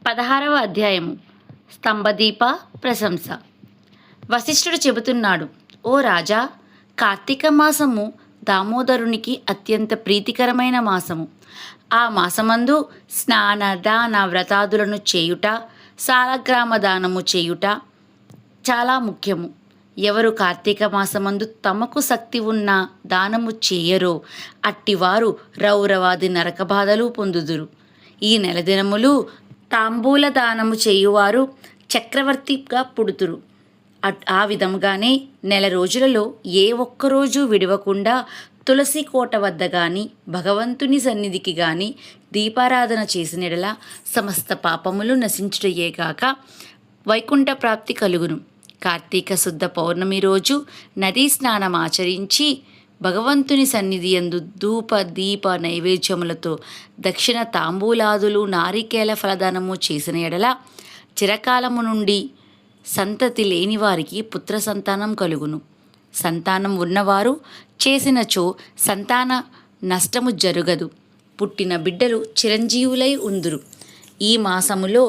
16వ అధ్యాయము స్తంభదీప ప్రశంస. వశిష్ఠుడు చెబుతున్నాడు, ఓ రాజా, కార్తీక మాసము దామోదరునికి అత్యంత ప్రీతికరమైన మాసము. ఆ మాసమందు స్నాన దాన వ్రతాదులను చేయుట, సాలగ్రామ దానము చేయుట చాలా ముఖ్యము. ఎవరు కార్తీక మాసమందు తమకు శక్తి ఉన్న దానము చేయరో అట్టివారు రౌరవాది నరక బాధలు పొందుదురు. ఈ నెల దినములు తాంబూల దానము చేయువారు చక్రవర్తిగా పుడుతురు. ఆ విధముగానే నెల రోజులలో ఏ ఒక్కరోజు విడవకుండా తులసి కోట వద్ద గాని భగవంతుని సన్నిధికి గాని దీపారాధన చేసినెడల సమస్త పాపములు నశించుటయేగాక వైకుంఠ ప్రాప్తి కలుగును. కార్తీక శుద్ధ పౌర్ణమి రోజు నదీ స్నానం ఆచరించి భగవంతుని సన్నిధి యందు ధూప దీప నైవేద్యములతో దక్షిణ తాంబూలాదులు నారికేల ఫలదానము చేసిన ఎడల చిరకాలము నుండి సంతతి లేని వారికి పుత్ర సంతానం కలుగును. సంతానం ఉన్నవారు చేసినచో సంతాన నష్టము జరుగదు. పుట్టిన బిడ్డలు చిరంజీవులై ఉందురు. ఈ మాసములో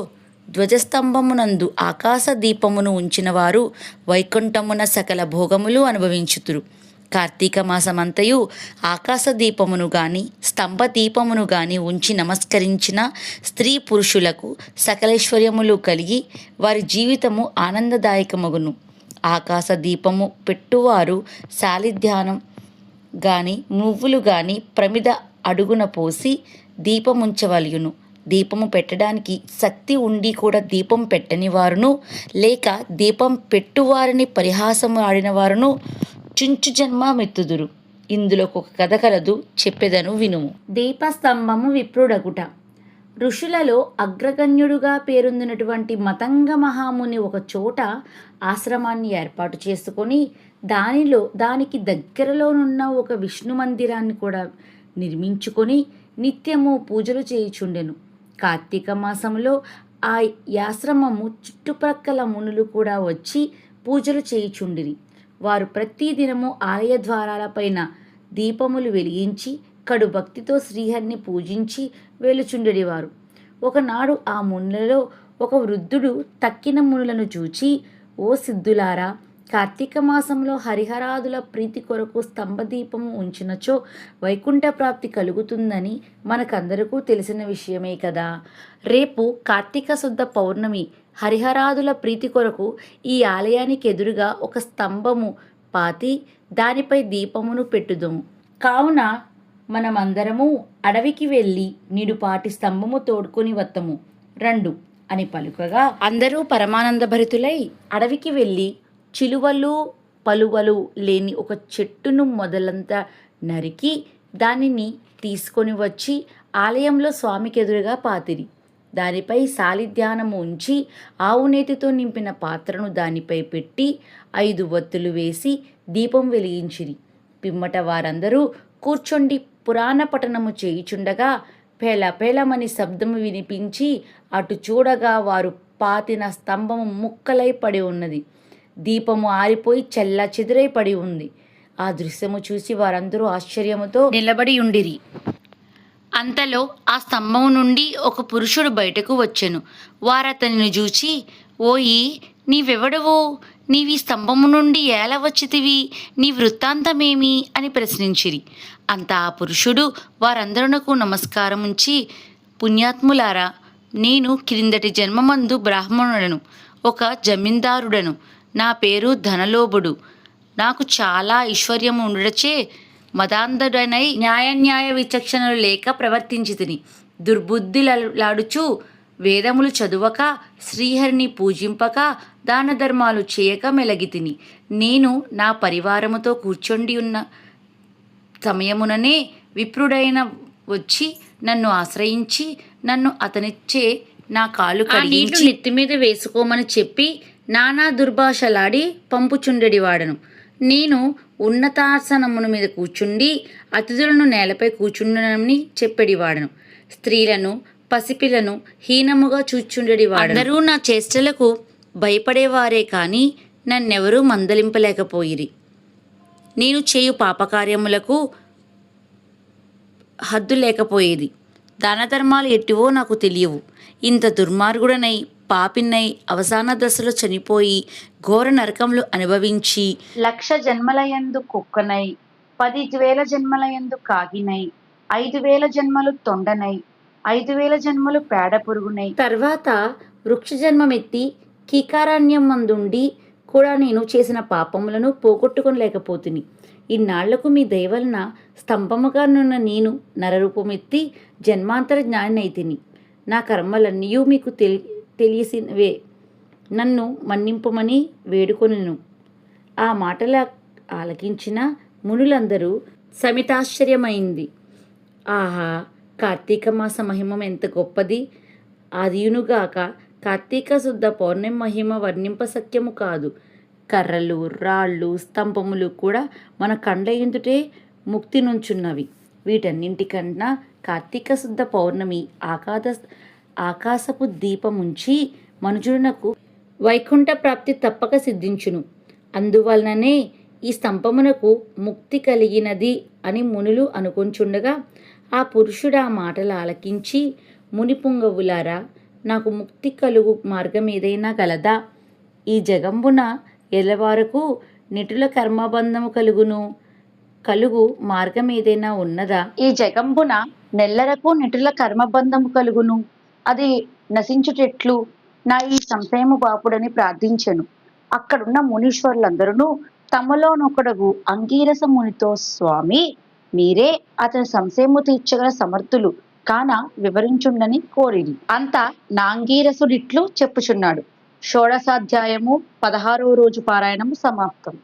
ధ్వజస్తంభమునందు ఆకాశ దీపమును ఉంచిన వారు వైకుంఠమున సకల భోగములు అనుభవించుతురు. కార్తీక మాసమంతయు ఆకాశ దీపమును గాని స్తంభ దీపమును గాని ఉంచి నమస్కరించిన స్త్రీ పురుషులకు సకలైశ్వర్యములు కలిగి వారి జీవితము ఆనందదాయకమగును. ఆకాశ దీపము పెట్టువారు సాలిధ్యానం గాని నువ్వులు గాని ప్రమిద అడుగున పోసి దీపముంచవలయును. దీపము పెట్టడానికి శక్తి ఉండి కూడా దీపం పెట్టని వారును, లేక దీపం పెట్టువారిని పరిహాసము ఆడిన వారును చుంచు జన్మ మెత్తుదురు. ఇందులో ఒక కథ కలదు, చెప్పెదను వినుము. దీపస్తంభము విప్రుడగుట. ఋషులలో అగ్రగణ్యుడుగా పేరొందినటువంటి మతంగ మహాముని ఒక చోట ఆశ్రమాన్ని ఏర్పాటు చేసుకొని దానికి దగ్గరలోనున్న ఒక విష్ణు మందిరాన్ని కూడా నిర్మించుకొని నిత్యము పూజలు చేయుచుండెను. కార్తీక మాసంలో ఆ ఆశ్రమము చుట్టుప్రక్కల మునులు కూడా వచ్చి పూజలు చేయుచుండిరి. వారు ప్రతిదినము ఆలయ ద్వారాలపైన దీపములు వెలిగించి కడు భక్తితో శ్రీహరిని పూజించి వెలుచుండెడివారు. ఒకనాడు ఆ మునులలో ఒక వృద్ధుడు తక్కిన మునులను చూచి, ఓ సిద్ధులారా, కార్తీక మాసంలో హరిహరాదుల ప్రీతి కొరకు స్తంభదీపము ఉంచినచో వైకుంఠ ప్రాప్తి కలుగుతుందని మనకందరికీ తెలిసిన విషయమే కదా. రేపు కార్తీక శుద్ధ పౌర్ణమి. హరిహరాదుల ప్రీతి కొరకు ఈ ఆలయానికి ఎదురుగా ఒక స్తంభము పాతి దానిపై దీపమును పెట్టుదము. కావున మనమందరము అడవికి వెళ్ళి నిడుపాటి స్తంభము తోడుకొని వత్తము రండు అని పలుకగా అందరూ పరమానందభరితులై అడవికి వెళ్ళి చిలువలు పలువలు లేని ఒక చెట్టును మొదలంతా నరికి దానిని తీసుకొని వచ్చి ఆలయంలో స్వామికి ఎదురుగా పాతిరి. దానిపై సాలిధ్యానము ఉంచి ఆవు నేతితో నింపిన పాత్రను దానిపై పెట్టి 5 ఒత్తులు వేసి దీపం వెలిగించిరి. పిమ్మట వారందరూ కూర్చొండి పురాణ పఠనము చేయుచుండగా పేలమని శబ్దము వినిపించి అటు చూడగా వారు పాతిన స్తంభము ముక్కలై పడి ఉన్నది. దీపము ఆరిపోయి చెల్లా చెదురై పడి ఉంది. ఆ దృశ్యము చూసి వారందరూ ఆశ్చర్యముతో నిలబడి ఉండిరి. అంతలో ఆ స్తంభము నుండి ఒక పురుషుడు బయటకు వచ్చెను. వారతనిని చూచి, ఓయి, నీవెవడవో? నీవి స్తంభము నుండి ఎలా వచ్చితివి? నీ వృత్తాంతమేమి అని ప్రశ్నించిరి. అంత ఆ పురుషుడు వారందరునకు నమస్కారముంచి, పుణ్యాత్ములారా, నేను క్రిందటి జన్మమందు బ్రాహ్మణుడను, ఒక జమీందారుడను. నా పేరు ధనలోభుడు. నాకు చాలా ఐశ్వర్యము ఉండడచే మదాంధుడనై న్యాయ విచక్షణలు లేక ప్రవర్తించితిని. దుర్బుద్ధిలాడుచు వేదములు చదువక శ్రీహరిని పూజింపక దాన ధర్మాలు చేయక మెలగితిని. నేను నా పరివారముతో కూర్చొండి ఉన్న సమయముననే విప్రుడైన వచ్చి నన్ను ఆశ్రయించి నన్ను అతనిచ్చే నా కాళ్ళు కడిగించి నెత్తి మీద వేసుకోమని చెప్పి నానా దుర్భాషలాడి పంపుచుండెడివాడను. నేను ఉన్నతాసనమున మీద కూర్చుండి అతిథులను నేలపై కూర్చుండనని చెప్పెడివాడను. స్త్రీలను పసిపిల్లను హీనముగా చూచుండెడివాడను. అందరూ నా చేష్టలకు భయపడేవారే కానీ నన్నెవరూ మందలింపలేకపోయిరి. నేను చేయు పాపకార్యములకు హద్దు లేకపోయేది. దాన ధర్మాలు ఎట్టివో నాకు తెలియవు. ఇంత దుర్మార్గుడనై పాపినై అవసాన దశలో చనిపోయి ఘోర నరకములు అనుభవించి 1,00,000 జన్మలయందు కుక్కనై 10,000 జన్మలయందు కాగినై 5,000 జన్మలు తొండనై 5,000 జన్మలు పేడ పురుగునై తర్వాత వృక్ష జన్మమెత్తి కీకారణ్యం మందుండి కూడా నేను చేసిన పాపములను పోగొట్టుకొనలేకపోతుని. ఇన్నాళ్లకు మీ దయవలన స్తంభముగా నున్న నేను నరరూపమెత్తి జన్మాంతర జ్ఞానైతిని. నా కర్మలన్నీయూ మీకు తెలిసినవే. నన్ను మన్నింపమని వేడుకొనెను. ఆ మాటల ఆలకించిన మునులందరూ సమితాశ్చర్యమైంది. ఆహా, కార్తీక మాస మహిమ ఎంత గొప్పది! ఆదియునుగాక కార్తీక శుద్ధ పౌర్ణమి మహిమ వర్ణింపశక్యము కాదు. కర్రలు, రాళ్ళు, స్తంభములు కూడా మన కండ్ల ఎదుటే ముక్తి నుంచున్నవి. వీటన్నింటికన్నా కార్తీక శుద్ధ పౌర్ణమి ఆకాశపు దీపముంచి మనుజునకు వైకుంఠ ప్రాప్తి తప్పక సిద్ధించును. అందువలననే ఈ స్తంభమునకు ముక్తి కలిగినది అని మునులు అనుకొంచుండగా ఆ పురుషుడు ఆ మాటలు ఆలకించి, ముని పుంగవులారా, నాకు ముక్తి కలుగు మార్గం ఏదైనా గలదా? ఈ జగంబున ఎలవారకు నిటుల కర్మబంధము కలుగు మార్గం ఏదైనా ఉన్నదా? ఈ జగంబున నెల్లరకు నిటుల కర్మబంధము కలుగును, అది నశించుటెట్లు? నా ఈ సంశయము బాపుడని ప్రార్థించెను. అక్కడున్న మునీశ్వరులందరూ తమలోనొకడగు అంగీరస మునితో, స్వామి, మీరే అతని సంశయము తీర్చగల సమర్థులు కాన వివరించుండని కోరిరి. అంతా నాంగీరసుడిట్లు చెప్పుచున్నాడు. షోడశాధ్యాయము 16వ రోజు పారాయణము సమాప్తం.